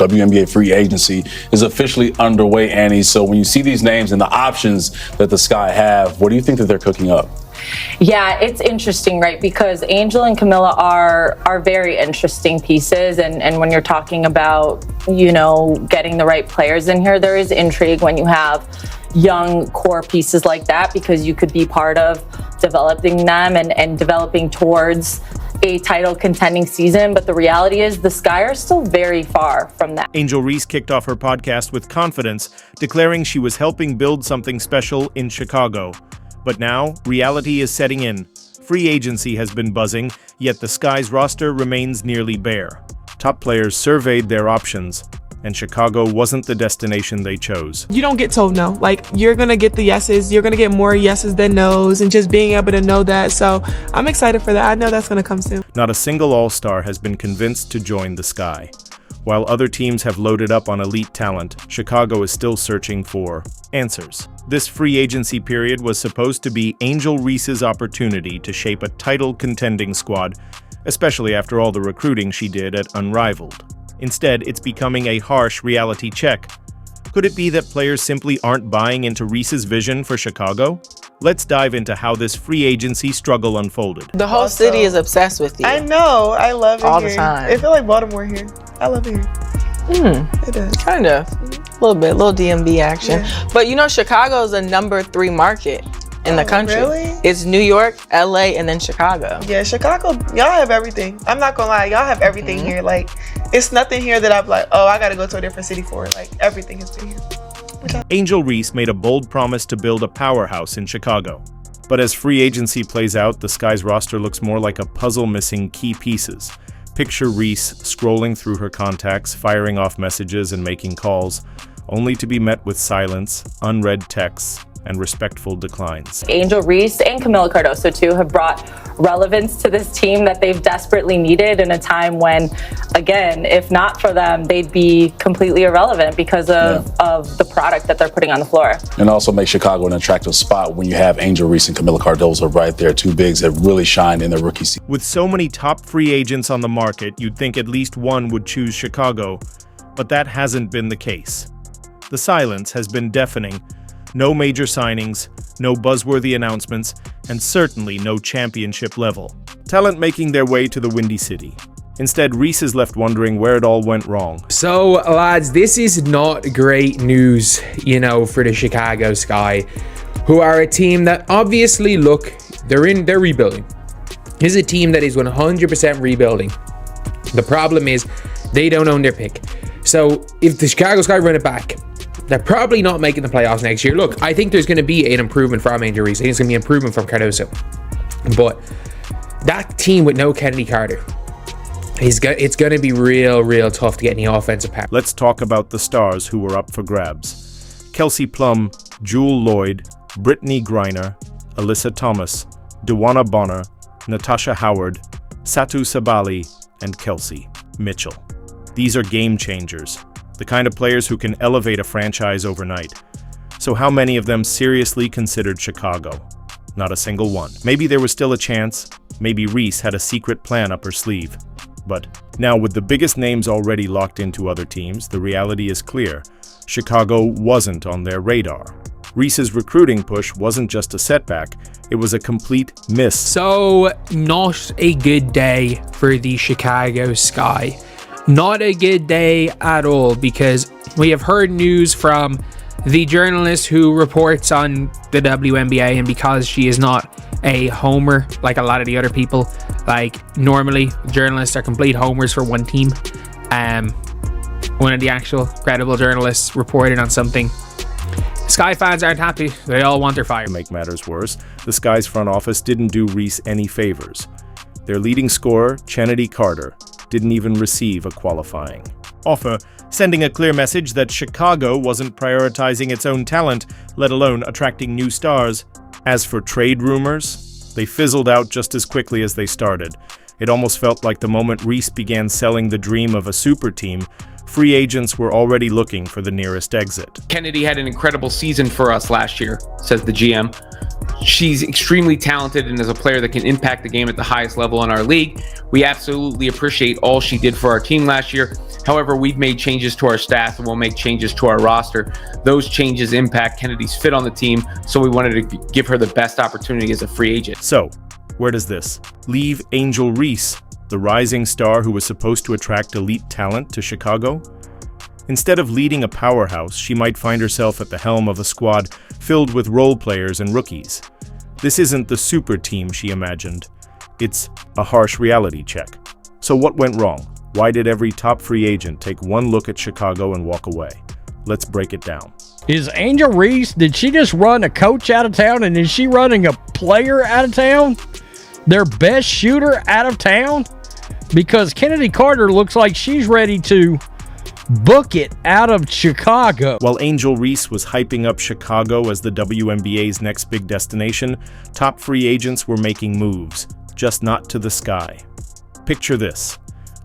WNBA free agency is officially underway, Annie. So when you see these names and the options that the Sky have, what do you think that they're cooking up? Yeah, it's interesting, right? Because Angel and Camilla are very interesting pieces. And when you're talking about, getting the right players in here, there is intrigue when you have young core pieces like that, because you could be part of developing them and developing towards a title contending season. But the reality is the Sky are still very far from that. Angel Reese kicked off her podcast with confidence, declaring she was helping build something special in Chicago. But now, reality is setting in. Free agency has been buzzing, yet the Sky's roster remains nearly bare. Top players surveyed their options, and Chicago wasn't the destination they chose. You don't get told no. You're going to get the yeses. You're going to get more yeses than nos, and just being able to know that. So I'm excited for that. I know that's going to come soon. Not a single all-star has been convinced to join the Sky. While other teams have loaded up on elite talent, Chicago is still searching for answers. This free agency period was supposed to be Angel Reese's opportunity to shape a title-contending squad, especially after all the recruiting she did at Unrivaled. Instead, it's becoming a harsh reality check. Could it be that players simply aren't buying into Reese's vision for Chicago? Let's dive into how this free agency struggle unfolded. The whole city is obsessed with you. I know. I love it all here. the time. I feel like Baltimore here. I love it here. It does. Kind of. A little bit. Little DMV action. Yeah. But Chicago is a number 3 market in the country. Really? It's New York, LA, and then Chicago. Yeah, Chicago, y'all have everything. I'm not gonna lie, y'all have everything here. It's nothing here that I'm like, oh, I gotta go to a different city for it. Everything has been here. Angel Reese made a bold promise to build a powerhouse in Chicago. But as free agency plays out, the Sky's roster looks more like a puzzle missing key pieces. Picture Reese scrolling through her contacts, firing off messages and making calls, only to be met with silence, unread texts, and respectful declines. Angel Reese and Camila Cardoso, too, have brought relevance to this team that they've desperately needed in a time when, again, if not for them, they'd be completely irrelevant because of the product that they're putting on the floor. And also make Chicago an attractive spot when you have Angel Reese and Camila Cardoso right there, two bigs that really shined in their rookie season. With so many top free agents on the market, you'd think at least one would choose Chicago, but that hasn't been the case. The silence has been deafening. No major signings, no buzzworthy announcements, and certainly no championship level talent making their way to the Windy City. Instead, Reese is left wondering where it all went wrong. So, lads, this is not great news, for the Chicago Sky, who are a team that obviously, they're rebuilding. This is a team that is 100% rebuilding. The problem is they don't own their pick. So, if the Chicago Sky run it back, they're probably not making the playoffs next year. Look, I think there's going to be an improvement from Angel Reese. I think it's going to be an improvement from Cardoso. But that team with no Kennedy Carter, it's going to be real tough to get any offensive power. Let's talk about the stars who were up for grabs. Kelsey Plum, Jewel Lloyd, Brittany Griner, Alyssa Thomas, Dewana Bonner, Natasha Howard, Satu Sabali, and Kelsey Mitchell. These are game changers. The kind of players who can elevate a franchise overnight. So how many of them seriously considered Chicago? Not a single one. Maybe there was still a chance. Maybe Reese had a secret plan up her sleeve. But now with the biggest names already locked into other teams, the reality is clear. Chicago wasn't on their radar. Reese's recruiting push wasn't just a setback, it was a complete miss. So, not a good day for the Chicago Sky. Not a good day at all, because we have heard news from the journalist who reports on the WNBA, and because she is not a homer like a lot of the other people, normally journalists are complete homers for one team. One of the actual credible journalists reported on something. Sky fans aren't happy. They all want her fired. To make matters worse, the Sky's front office didn't do Reese any favors. Their leading scorer, Kennedy Carter, didn't even receive a qualifying offer, sending a clear message that Chicago wasn't prioritizing its own talent, let alone attracting new stars. As for trade rumors, they fizzled out just as quickly as they started. It almost felt like the moment Reese began selling the dream of a super team, free agents were already looking for the nearest exit. Kennedy had an incredible season for us last year, says the GM. She's extremely talented and is a player that can impact the game at the highest level in our league. We absolutely appreciate all she did for our team last year. However, we've made changes to our staff and we'll make changes to our roster. Those changes impact Kennedy's fit on the team, so we wanted to give her the best opportunity as a free agent. So, where does this leave Angel Reese, the rising star who was supposed to attract elite talent to Chicago? Instead of leading a powerhouse, she might find herself at the helm of a squad filled with role players and rookies. This isn't the super team she imagined. It's a harsh reality check. So what went wrong? Why did every top free agent take one look at Chicago and walk away? Let's break it down. Is Angel Reese, did she just run a coach out of town, and is she running a player out of town? Their best shooter out of town? Because Kennedy Carter looks like she's ready to book it out of Chicago. While Angel Reese was hyping up Chicago as the WNBA's next big destination, top free agents were making moves, just not to the sky. Picture this: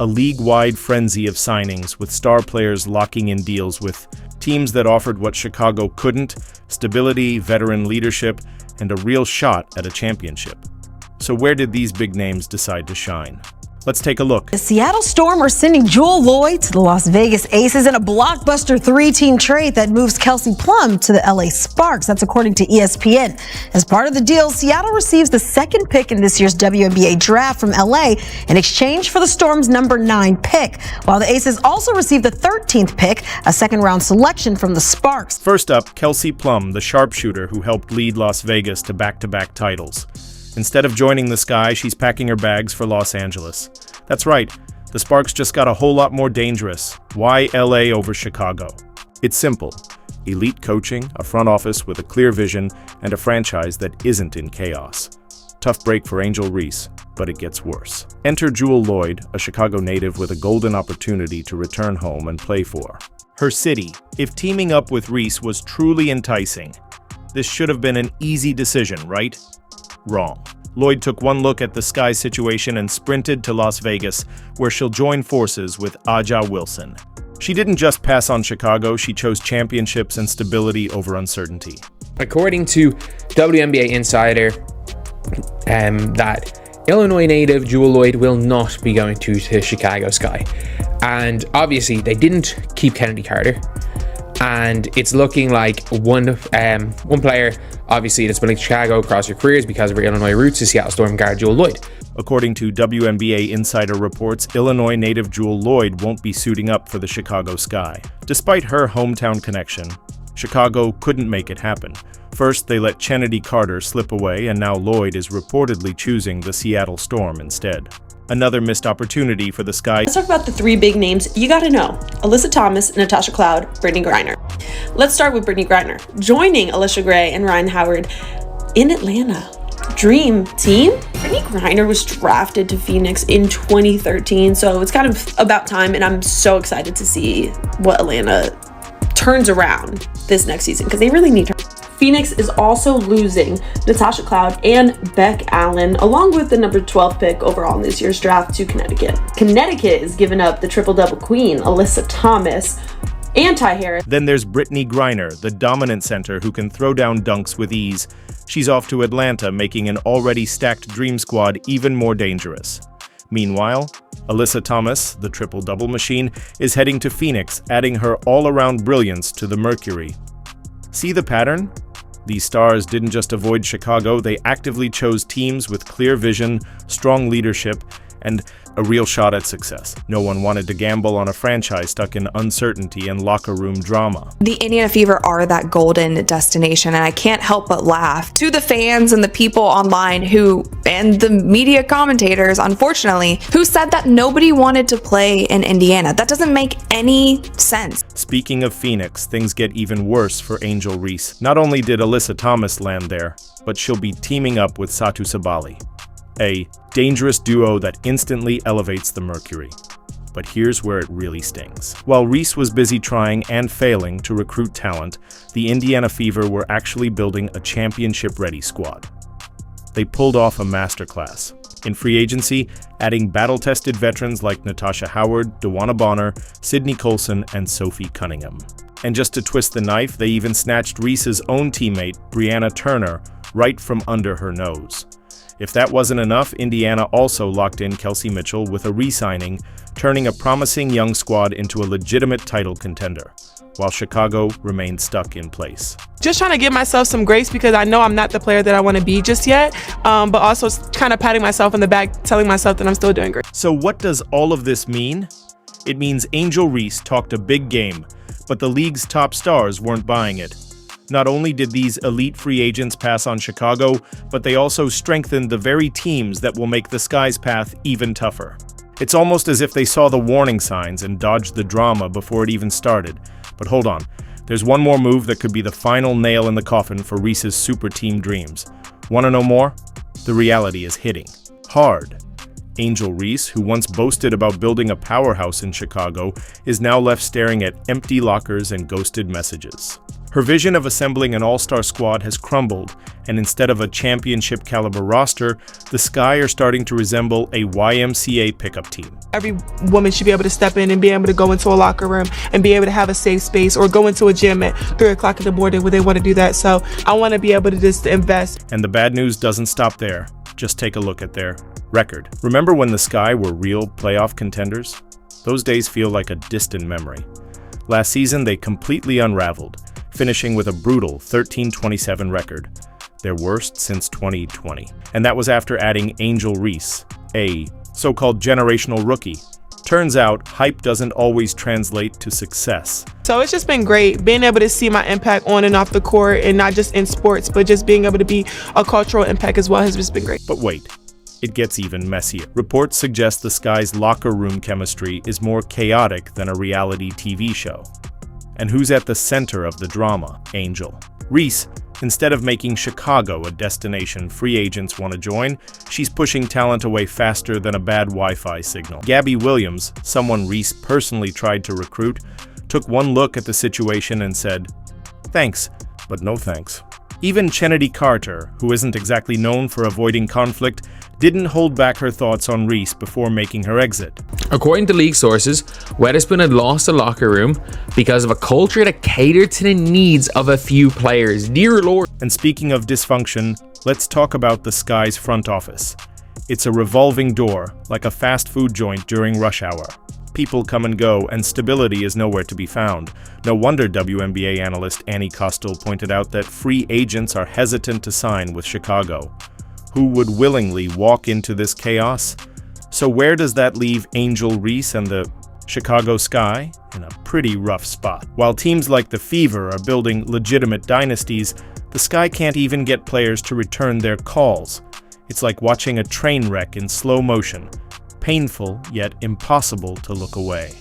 a league-wide frenzy of signings, with star players locking in deals with teams that offered what Chicago couldn't: stability, veteran leadership, and a real shot at a championship. So where did these big names decide to shine? Let's take a look. The Seattle Storm are sending Jewell Loyd to the Las Vegas Aces in a blockbuster three-team trade that moves Kelsey Plum to the LA Sparks. That's according to ESPN. As part of the deal, Seattle receives the second pick in this year's WNBA draft from LA in exchange for the Storm's number 9 pick, while the Aces also receive the 13th pick, a second-round selection from the Sparks. First up, Kelsey Plum, the sharpshooter who helped lead Las Vegas to back-to-back titles. Instead of joining the Sky, she's packing her bags for Los Angeles. That's right, the Sparks just got a whole lot more dangerous. Why LA over Chicago? It's simple: elite coaching, a front office with a clear vision, and a franchise that isn't in chaos. Tough break for Angel Reese, but it gets worse. Enter Jewell Loyd, a Chicago native with a golden opportunity to return home and play for her city. If teaming up with Reese was truly enticing, this should have been an easy decision, right? Wrong. Loyd took one look at the Sky situation and sprinted to Las Vegas, where she'll join forces with Aja Wilson. She didn't just pass on Chicago, she chose championships and stability over uncertainty. According to WNBA Insider, that Illinois native Jewell Loyd will not be going to Chicago Sky. And obviously, they didn't keep Kennedy Carter. And it's looking like one player, obviously, that's been in Chicago across her careers because of her Illinois roots, is Seattle Storm guard Jewell Loyd. According to WNBA Insider reports, Illinois native Jewell Loyd won't be suiting up for the Chicago Sky. Despite her hometown connection, Chicago couldn't make it happen. First, they let Kennedy Carter slip away, and now Loyd is reportedly choosing the Seattle Storm instead. Another missed opportunity for the Sky. Let's talk about the 3 big names you gotta know: Alyssa Thomas, Natasha Cloud, Brittney Griner. Let's start with Brittney Griner, joining Alicia Gray and Ryan Howard in Atlanta. Dream team? Brittney Griner was drafted to Phoenix in 2013, so it's kind of about time, and I'm so excited to see what Atlanta turns around this next season, because they really need her. Phoenix is also losing Natasha Cloud and Beck Allen, along with the number 12 pick overall in this year's draft, to Connecticut. Connecticut is giving up the triple-double queen, Alyssa Thomas, and Ty Harris. Then there's Brittney Griner, the dominant center who can throw down dunks with ease. She's off to Atlanta, making an already stacked dream squad even more dangerous. Meanwhile, Alyssa Thomas, the triple-double machine, is heading to Phoenix, adding her all-around brilliance to the Mercury. See the pattern? These stars didn't just avoid Chicago, they actively chose teams with clear vision, strong leadership, and a real shot at success. No one wanted to gamble on a franchise stuck in uncertainty and locker room drama. The Indiana Fever are that golden destination, and I can't help but laugh to the fans and the people online and the media commentators, unfortunately, who said that nobody wanted to play in Indiana. That doesn't make any sense. Speaking of Phoenix, things get even worse for Angel Reese. Not only did Alyssa Thomas land there, but she'll be teaming up with Satu Sabali, a dangerous duo that instantly elevates the Mercury. But here's where it really stings. While Reese was busy trying and failing to recruit talent, the Indiana Fever were actually building a championship-ready squad. They pulled off a masterclass. In free agency, adding battle-tested veterans like Natasha Howard, DeWanna Bonner, Sydney Colson, and Sophie Cunningham. And just to twist the knife, they even snatched Reese's own teammate, Brianna Turner, right from under her nose. If that wasn't enough, Indiana also locked in Kelsey Mitchell with a re-signing, turning a promising young squad into a legitimate title contender, while Chicago remained stuck in place. Just trying to give myself some grace because I know I'm not the player that I want to be just yet, but also kind of patting myself on the back, telling myself that I'm still doing great. So what does all of this mean? It means Angel Reese talked a big game, but the league's top stars weren't buying it. Not only did these elite free agents pass on Chicago, but they also strengthened the very teams that will make the Sky's path even tougher. It's almost as if they saw the warning signs and dodged the drama before it even started. But hold on, there's one more move that could be the final nail in the coffin for Reese's super team dreams. Want to know more? The reality is hitting hard. Angel Reese, who once boasted about building a powerhouse in Chicago, is now left staring at empty lockers and ghosted messages. Her vision of assembling an all-star squad has crumbled, and instead of a championship-caliber roster, the Sky are starting to resemble a YMCA pickup team. Every woman should be able to step in and be able to go into a locker room and be able to have a safe space, or go into a gym at 3 o'clock in the morning where they want to do that. So I want to be able to just invest. And the bad news doesn't stop there. Just take a look at their record. Remember when the Sky were real playoff contenders? Those days feel like a distant memory. Last season, they completely unraveled, finishing with a brutal 13-27 record, their worst since 2020. And that was after adding Angel Reese, a so-called generational rookie. Turns out, hype doesn't always translate to success. So it's just been great being able to see my impact on and off the court, and not just in sports, but just being able to be a cultural impact as well has just been great. But wait, it gets even messier. Reports suggest the Sky's locker room chemistry is more chaotic than a reality TV show. And who's at the center of the drama? Angel. Reese, instead of making Chicago a destination free agents want to join, she's pushing talent away faster than a bad Wi-Fi signal. Gabby Williams, someone Reese personally tried to recruit, took one look at the situation and said, "Thanks, but no thanks." Even Chennedy Carter, who isn't exactly known for avoiding conflict, didn't hold back her thoughts on Reese before making her exit. According to league sources, Weatherspoon had lost the locker room because of a culture that catered to the needs of a few players. Dear Lord. And speaking of dysfunction, let's talk about the Sky's front office. It's a revolving door, like a fast food joint during rush hour. People come and go, and stability is nowhere to be found. No wonder WNBA analyst Annie Costel pointed out that free agents are hesitant to sign with Chicago. Who would willingly walk into this chaos? So where does that leave Angel Reese and the Chicago Sky? In a pretty rough spot. While teams like the Fever are building legitimate dynasties, the Sky can't even get players to return their calls. It's like watching a train wreck in slow motion. Painful, yet impossible to look away.